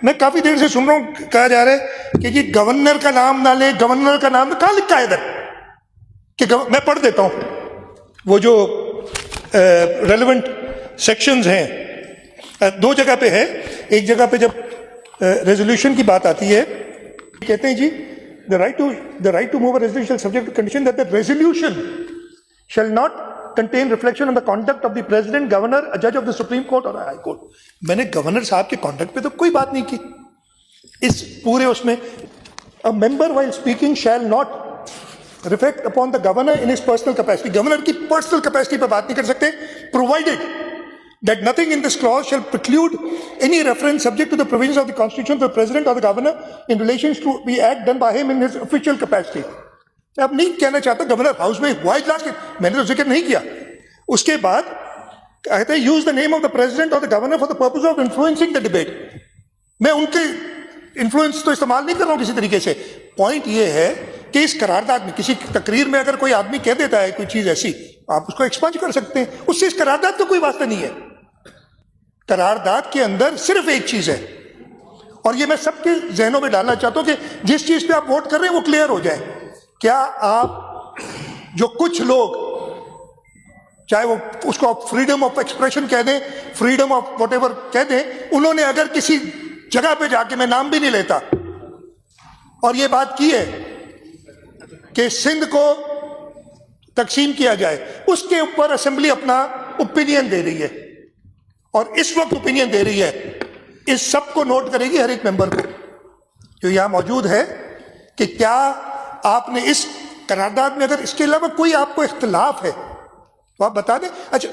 میں کافی دیر سے سن رہا ہوں کہا جا رہا ہے کہ جی گورنر کا نام نہ لے، گورنر کا نام کہاں لکھا ہے ادھر کہ میں پڑھ دیتا ہوں وہ جو ریلیونٹ سیکشنز ہیں، دو جگہ پہ ہے. ایک جگہ پہ جب ریزولوشن کی بات آتی ہے کہتے ہیں جی the right to move a resolution subject to condition that the resolution shall not contain reflection on the conduct of the president, governor, a judge of the Supreme Court or a high court. میں نے governor صاحب کے conduct پہ تو کوئی بات نہیں کی اس پورے اس میں. A member while speaking shall not reflect upon the governor in his personal capacity. Governor کی پرسنل کیپیسٹی پہ بات نہیں کر سکتے provided that nothing in this clause shall preclude any reference subject to the provisions of the Constitution to the President or the Governor in relation to the act done by him in his official capacity. میں اب نہیں کہنا چاہتا governor house میں ہوا اجلاس، میں نے تو ذکر نہیں کیا. اس کے بعد کہتے ہیں use the name of the president اور the governor for the purpose of influencing the debate. میں ان کے انفلوئنس تو استعمال نہیں کر رہا ہوں کسی طریقے سے. پوائنٹ یہ ہے کہ اس قرارداد میں کسی تقریر میں اگر کوئی آدمی کہہ دیتا ہے کوئی چیز ایسی، آپ اس کو ایکسپنج کر سکتے ہیں، اس سے اس قرارداد کا کوئی واسطہ نہیں ہے. قرارداد کے اندر صرف ایک چیز ہے، اور یہ میں سب کے ذہنوں میں ڈالنا چاہتا ہوں کہ جس چیز پہ آپ ووٹ کر رہے ہیں وہ کلیئر ہو جائے. کیا آپ جو کچھ لوگ چاہے وہ اس کو آپ فریڈم آف ایکسپریشن کہہ دیں، فریڈم آف واٹ ایور کہہ دیں، انہوں نے اگر کسی جگہ پہ جا کے میں نام بھی نہیں لیتا اور یہ بات کی ہے کہ سندھ کو تقسیم کیا جائے، اس کے اوپر اسمبلی اپنا اوپینین دے رہی ہے اور اس وقت اوپینین دے رہی ہے، اس سب کو نوٹ کرے گی ہر ایک ممبر کو جو یہاں موجود ہے کہ کیا آپ نے اس قرارداد میں اگر اس کے علاوہ کوئی آپ کو اختلاف ہے تو آپ بتا دیں. اچھا